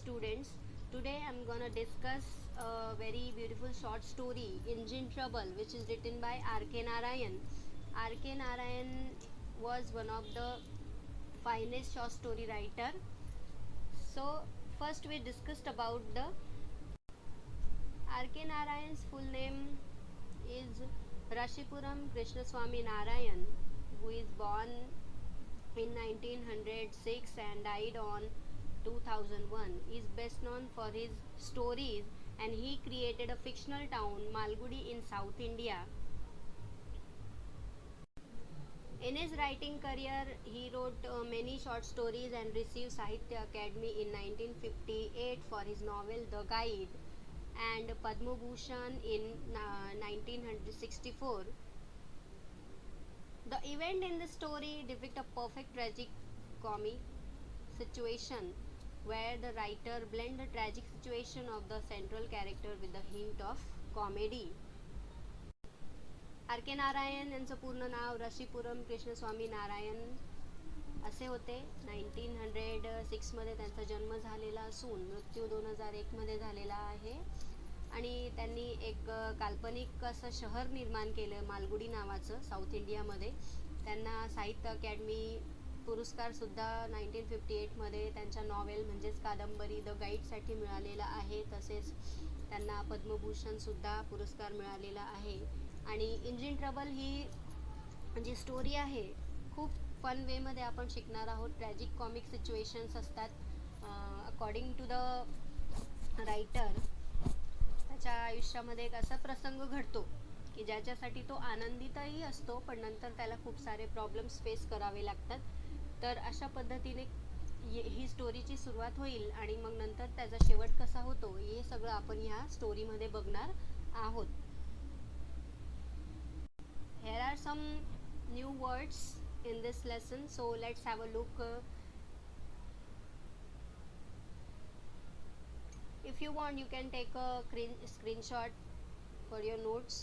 students. Today I'm gonna discuss a very beautiful short story, Engine Trouble, which is written by R.K. Narayan. R.K. Narayan was one of the finest short story writer. So first we discussed about the R.K. Narayan's full name is Rashipuram Krishnaswamy Narayan, who is born in 1906 and died on 2001. He is best known for his stories, and he created a fictional town, Malgudi, in South India. In his writing career, he wrote many short stories and received Sahitya Academy in 1958 for his novel The Guide, and Padma Bhushan in 1964. The event in the story depict a perfect tragic comic situation where the writer blend the tragic situation of the central character with a hint of comedy. R.K. Narayan यांचं पूर्ण नाव रशीपुरम कृष्णस्वामी नारायण असे होते. 1906मध्ये त्यांचा जन्म झालेला असून मृत्यू 2001मध्ये झालेला आहे. आणि त्यांनी एक काल्पनिक असं शहर निर्माण केलं मालगुडी नावाचं साऊथ इंडियामध्ये. त्यांना साहित्य अकॅडमी पुरस्कारसुद्धा 1958मध्ये त्यांच्या नॉवेल म्हणजेच कादंबरी द गाईडसाठी मिळालेला आहे. तसेच त्यांना पद्मभूषणसुद्धा पुरस्कार मिळालेला आहे. आणि इंजिन ट्रबल ही जी स्टोरी आहे खूप फन वेमध्ये आपण शिकणार आहोत. ट्रॅजिक कॉमिक सिच्युएशन्स असतात. अकॉर्डिंग टू द रायटर त्याच्या आयुष्यामध्ये एक असा प्रसंग घडतो की ज्याच्यासाठी तो आनंदितही असतो, पण नंतर त्याला खूप सारे प्रॉब्लेम्स फेस करावे लागतात. तर अशा पद्धतीने ही स्टोरीची सुरुवात होईल आणि मग नंतर त्याचा शेवट कसा होतो हे सगळं आपण ह्या स्टोरीमध्ये बघणार आहोत. Here are some new words in this lesson, so let's have a look. If you want, you can take a screenshot for your notes.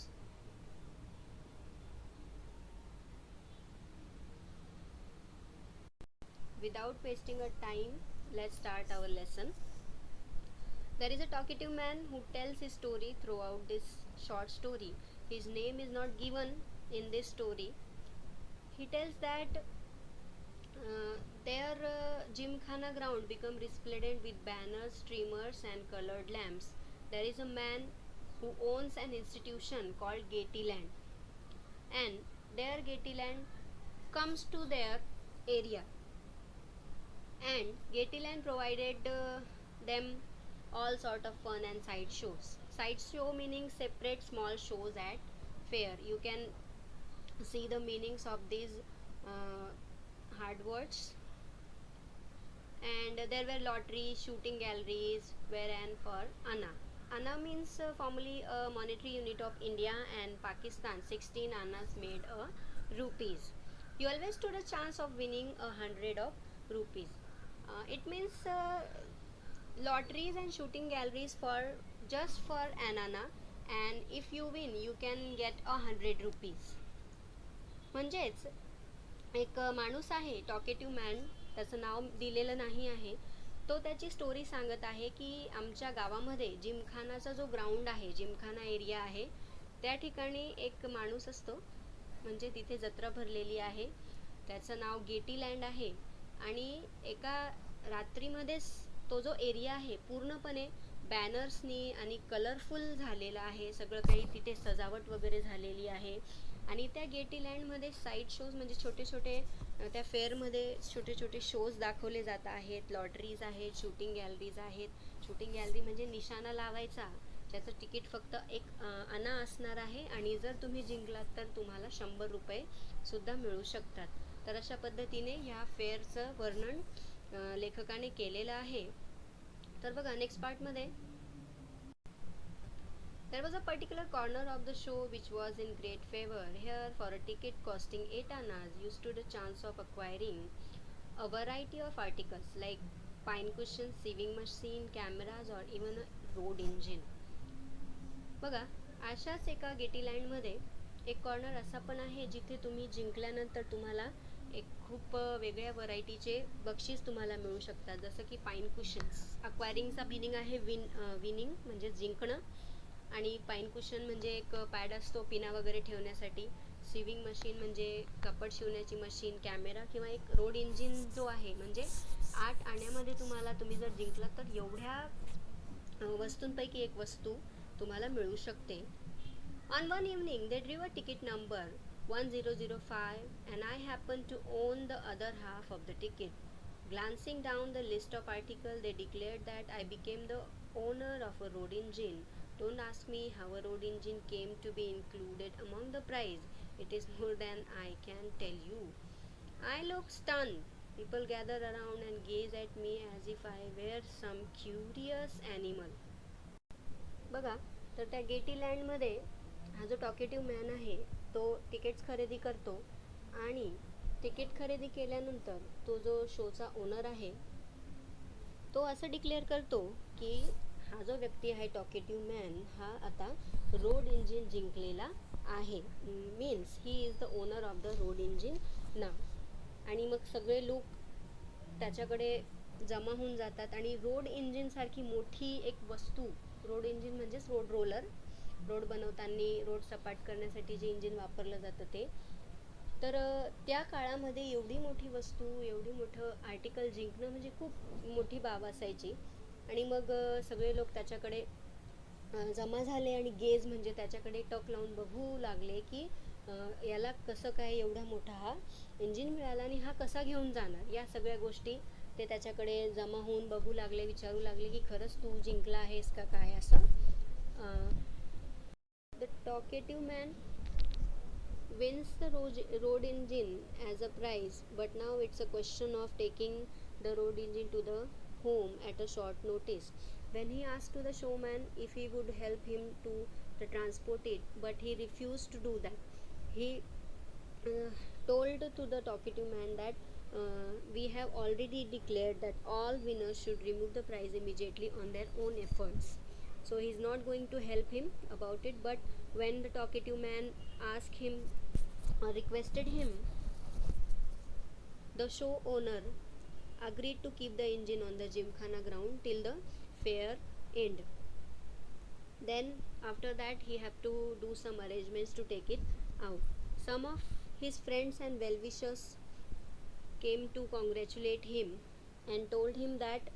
Without wasting a time, let's start our lesson. There is a talkative man who tells his story throughout this short story. His name is not given in this story. He tells that their gymkhana ground become resplendent with banners, streamers and colored lamps. There is a man who owns an institution called Gaityland, and their Gaityland comes to their area, and Gaityland provided them all sort of fun and side shows. Side show meaning separate small shows at fair. You can see the meanings of these hard words. And there were lotteries, shooting galleries, wherein for Anna. Anna means formerly a monetary unit of India and Pakistan. 16 annas made a rupees. You always stood a chance of winning 100 of rupees. It means lotteries and shooting galleries for just for an anna, and if you win you can get 100 rupees. म्हणजेच एक माणूस आहे talkative man, त्याचं नाव दिलेलं नाही आहे. तो त्याची स्टोरी सांगत आहे की आमच्या गावामध्ये जिमखानाचा जो ग्राउंड आहे, जिमखाना एरिया आहे, त्या ठिकाणी एक माणूस असतो, म्हणजे तिथे जत्रा भरलेली आहे. त्याचं नाव गेटीलँड आहे. आणि एका रात्रीमध्येच तो जो एरिया आहे पूर्णपणे बॅनर्सनी आणि कलरफुल झालेला आहे. सगळं काही तिथे सजावट वगैरे झालेली आहे. आणि त्या गेटीलँडमध्ये साईड शोज म्हणजे छोटे छोटे त्या फेअरमध्ये छोटे छोटे शोज दाखवले जात आहेत. लॉटरीज आहेत, शूटिंग गॅलरीज आहेत. शूटिंग गॅलरी म्हणजे निशाणा लावायचा, ज्याचं तिकीट फक्त एक आणा असणार आहे, आणि जर तुम्ही जिंकलात तर तुम्हाला 100 रुपये सुद्धा मिळू शकतात. तर अशा पद्धतीने ह्या फेअरचं वर्णन लेखकाने केलेलं आहे. तर बघा नेक्स्ट पार्टमध्ये there was a particular corner of the show which was in great favor. Here, for a ticket costing 8 annas, you stood a chance of acquiring a variety of articles like pine cushions, sewing machine, cameras or even a road engine. बघा अशाच एका गेटीलँडमध्ये एक corner असा पण आहे जिथे तुम्ही जिंकल्यानंतर तुम्हाला एक खूप वेगळ्या व्हरायटीचे बक्षीस तुम्हाला मिळू शकतात, जसं की पाईन कुशन्स. अक्वायरिंगचा मिनिंग आहे विनिंग म्हणजे जिंकणं, आणि पाईन कुशन म्हणजे एक पॅड असतो पिना वगैरे ठेवण्यासाठी. सिविंग मशीन म्हणजे कपड शिवण्याची मशीन. कॅमेरा किंवा एक रोड इंजिन जो आहे, म्हणजे 8 आण्यामध्ये तुम्ही जर जिंकलात तर एवढ्या वस्तूंपैकी एक वस्तू तुम्हाला मिळू शकते. On one evening, they drew a ticket number 1005, and I happened to own the other half of the ticket. Glancing down the list of articles, they declared that I became the owner of a road engine. Don't ask me how a road engine came to be included among the prize. It is more than I can tell you. I looked stunned. People gathered around and gazed at me as if I were some curious animal. बघा, तर त्या गेटीलँडमध्ये हा जो talkative man आहे तो tickets खरेदी करतो, आणि तिकीट खरेदी केल्यानंतर तो जो शोचा ओनर आहे तो असं डिक्लेअर करतो की हा जो व्यक्ती आहे टॉकेटिव्ह मॅन हा आता रोड इंजिन जिंकलेला आहे. Means he is the owner of the road engine नाव. आणि मग सगळे लोक त्याच्याकडे जमा होऊन जातात, आणि रोड इंजिन सारखी मोठी एक वस्तू, रोड इंजिन म्हणजेच रोड रोलर, रोड बनवताना रोड सपाट करण्यासाठी जे इंजिन वापरलं जातं ते, तर त्या काळामध्ये एवढी मोठी वस्तू, एवढी मोठं आर्टिकल जिंकणं म्हणजे खूप मोठी बाब असायची. आणि मग सगळे लोक त्याच्याकडे जमा झाले आणि गेज म्हणजे त्याच्याकडे टक लावून बघू लागले की याला कसं काय एवढा मोठा हा इंजिन मिळाला आणि हा कसा घेऊन जाणार. या सगळ्या गोष्टी ते त्याच्याकडे जमा होऊन बघू लागले, विचारू लागले की खरंच तू जिंकला आहेस का काय असं. The talkative man wins the road engine as a prize, but now it's a question of taking the road engine to the home at a short notice. When he asked to the showman if he would help him to transport it, but he refused to do that. He told to the talkative man that we have already declared that all winners should remove the prize immediately on their own efforts. So he's not going to help him about it. But when the talkative man asked him or requested him, the show owner agreed to keep the engine on the Gymkhana ground till the fair end. Then after that he have to do some arrangements to take it out. Some of his friends and well-wishers came to congratulate him and told him that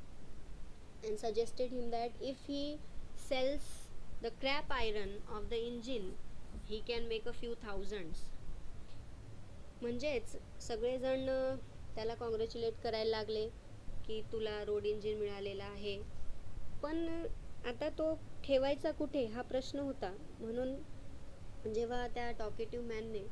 and suggested him that if he sells the scrap iron of the engine he can make a few thousands. म्हणजेच सगळेजण त्याला congratulate करायला लागले की तुला road engine मिळालेला आहे. पण आता तो ठेवायचा कुठे हा प्रश्न होता. म्हणून जेव्हा त्या टॉकेटिव्ह मॅनने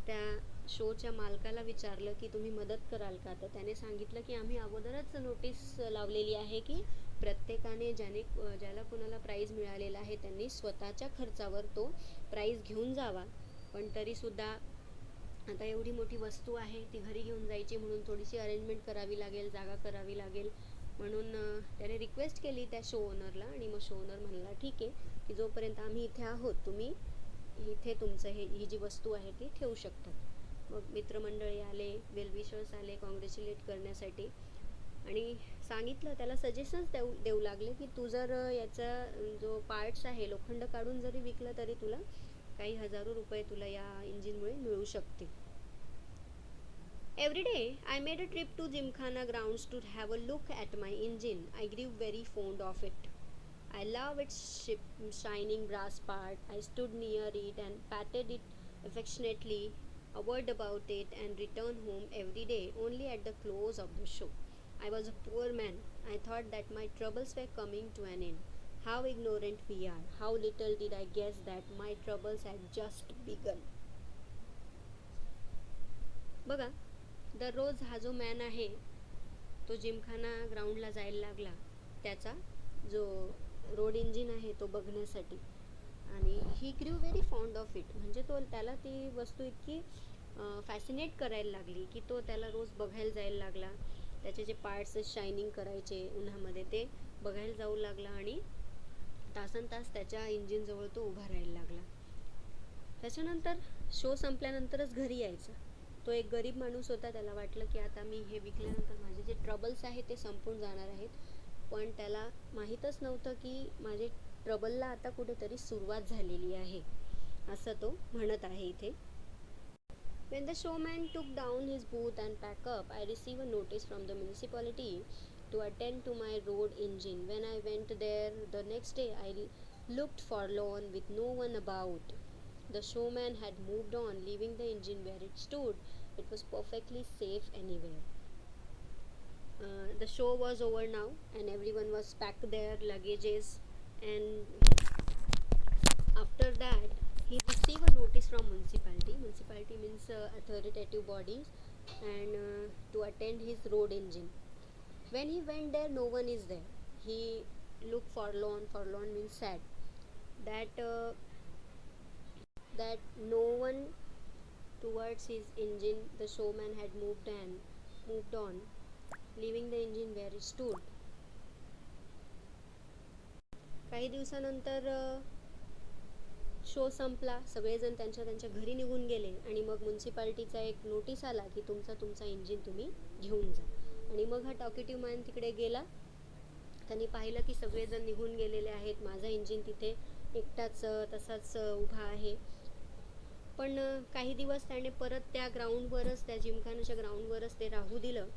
त्या शोच्या मालकाला विचारलं की तुम्ही मदत कराल का, तर त्याने सांगितलं की आम्ही अगोदरच नोटीस लावलेली आहे की प्रत्येकाने ज्याला कोणाला प्राईज मिळालेला आहे त्यांनी स्वतःच्या खर्चावर तो प्राईज घेऊन जावा. पण तरीसुद्धा आता एवढी मोठी वस्तू आहे ती घरी घेऊन जायची, म्हणून थोडीशी अरेंजमेंट करावी लागेल, जागा करावी लागेल. म्हणून त्याने रिक्वेस्ट केली त्या शो ओनरला, आणि मग शो ओनर म्हणला ठीक आहे की जोपर्यंत आम्ही इथे आहोत तुम्ही इथे तुमचं ही जी वस्तू आहे ती ठेवू शकतात. मग मित्रमंडळी आले, वेलविशर्स आले कॉंग्रॅच्युलेट करण्यासाठी, आणि सांगितलं त्याला सजेशन्स देऊ लागले की तू जर याचा जो पार्ट्स आहे लोखंड काढून जरी विकलं तरी तुला काही हजारो रुपये तुला या इंजिनमुळे मिळू शकतील. Every day I made a trip to Gymkhana grounds to have a look at my engine. I grew very fond of it. I love its shining brass part. I stood near it and patted it affectionately, a word about it, and returned home every day only at the close of the show. I was a poor man. I thought that my troubles were coming to an end. How ignorant we are. How little did I guess that my troubles had just begun. बघा, दररोज हा जो man आहे तो जिमखाना ग्राउंडला जायला लागला त्याचा जो रोड इंजिन आहे तो बघण्यासाठी, आणि he grew very fond of it. म्हणजे त्याला ती वस्तू इतकी फॅसिनेट करायला लागली की तो त्याला रोज बघायला जायला लागला. त्याचे जे पार्ट्स शायनिंग करायचे उन्हामध्ये ते बघायला जाऊ लागला, आणि तासन तास त्याच्या इंजिनजवळ तो उभा राहायला लागला. त्याच्यानंतर शो संपल्यानंतरच घरी यायचा. तो एक गरीब माणूस होता. त्याला वाटलं की आता मी हे विकल्यानंतर माझे जे ट्रबल्स आहेत ते संपून जाणार आहेत. पण त्याला माहीतच नव्हतं की माझे ट्रबलला आता कुठेतरी सुरुवात झालेली आहे, असं तो म्हणत आहे इथे. When the showman took down his booth and packed up, I received a notice from the municipality to attend to my road engine. When I went there the next day, I looked forlorn with no one about. The showman had moved on, leaving the engine where it stood. It was perfectly safe anywhere. The show was over now, and everyone was packed their luggages. And after that, he received a notice from municipality. Municipality means authoritative bodies, and to attend his road engine. When he went there, no one is there. He looked forlorn. Forlorn means sad. That no one towards his engine. The showman had moved on, leaving the engine where it stood. काही दिवसानंतर show संपला. सगळेजण त्यांच्या त्यांच्या घरी निघून गेले आणि मग म्युन्सिपाल्टीचा एक नोटीस आला की तुमचा इंजिन तुम्ही घेऊन जा. आणि मग हा टॉकेटिव्ह मॅन तिकडे गेला. त्यांनी पाहिलं की सगळेजण निघून गेलेले आहेत. माझा इंजिन तिथे एकटाच तसाच उभा आहे. पण काही दिवस त्याने परत त्या ग्राउंडवरच, त्या जिमखानाच्या ग्राउंडवरच ते राहू दिलं.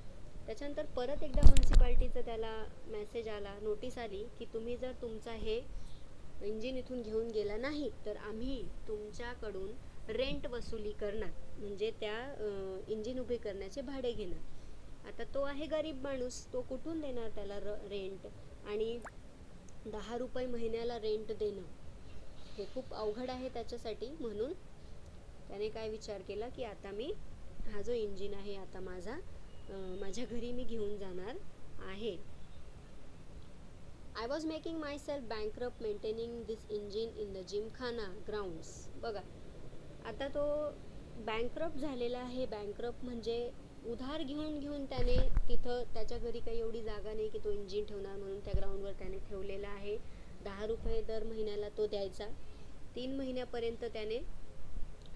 त्याच्यानंतर परत एकदा म्युन्सिपाल्टीचा त्याला मेसेज आला, नोटीस आली की तुम्ही जर तुमचा हे इंजिन इथून घेऊन गेला नाही तर आम्ही तुमच्याकडून रेंट वसुली करणार, म्हणजे त्या इंजिन उभे करण्याचे भाडे घेणार. आता तो आहे गरीब माणूस, तो कुठून देणार त्याला रेंट? आणि 10 रुपये महिन्याला रेंट देणं हे खूप अवघड आहे त्याच्यासाठी. म्हणून त्याने काय विचार केला की आता मी हा जो इंजिन आहे आता माझ्या घरी मी घेऊन जाणार आहे. I was making myself bankrupt maintaining this engine in the gymkhana grounds. बघा, आता तो बँकरप्ट झालेला आहे. बँकरप्ट म्हणजे उधार घेऊन त्याने तिथं, त्याच्या घरी काही एवढी जागा नाही की तो इंजिन ठेवणार, म्हणून त्या ग्राउंडवर त्याने ठेवलेला आहे. 10 रुपये दर महिन्याला तो द्यायचा. 3 महिन्यापर्यंत त्याने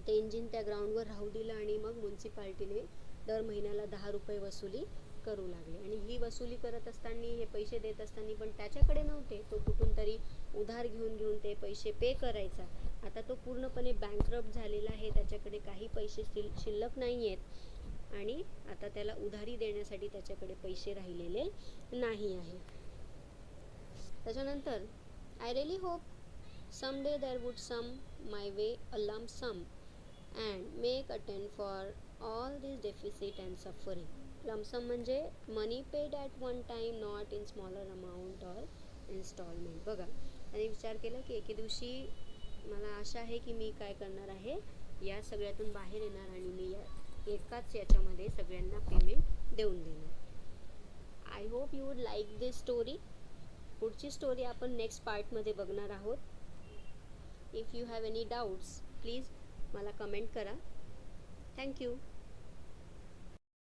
ते इंजिन त्या ग्राउंडवर राहू दिलं आणि मग म्युन्सिपाल्टीने दर महिन्याला 10 रुपये वसुली करू लागले. आणि ही वसुली करत असताना, हे पैसे देत असताना पण त्याच्याकडे नव्हते, तो कुठून तरी उधार घेऊन ते पैसे पे करायचा. आता तो पूर्णपणे बँकरप्ट झालेला आहे. त्याच्याकडे काही पैसे शिल्लक नाही आहेत आणि आता त्याला उधारी देण्यासाठी त्याच्याकडे पैसे राहिलेले नाही आहे. त्याच्यानंतर I really hope someday there would come my way a lump sum and make attend for all this deficit and suffering. Lump sum म्हणजे money paid at one time, not in smaller amount or installment. बघा, आणि विचार केला की एके दिवशी मला आशा आहे की मी काय करणार आहे, या सगळ्यातून बाहेर येणार आणि मी एकाच याच्यामध्ये सगळ्यांना पेमेंट देऊन देणार. I hope you would like this story. पुढची स्टोरी आपण नेक्स्ट पार्टमध्ये बघणार आहोत. If you have any doubts please मला कमेंट करा. थँक्यू.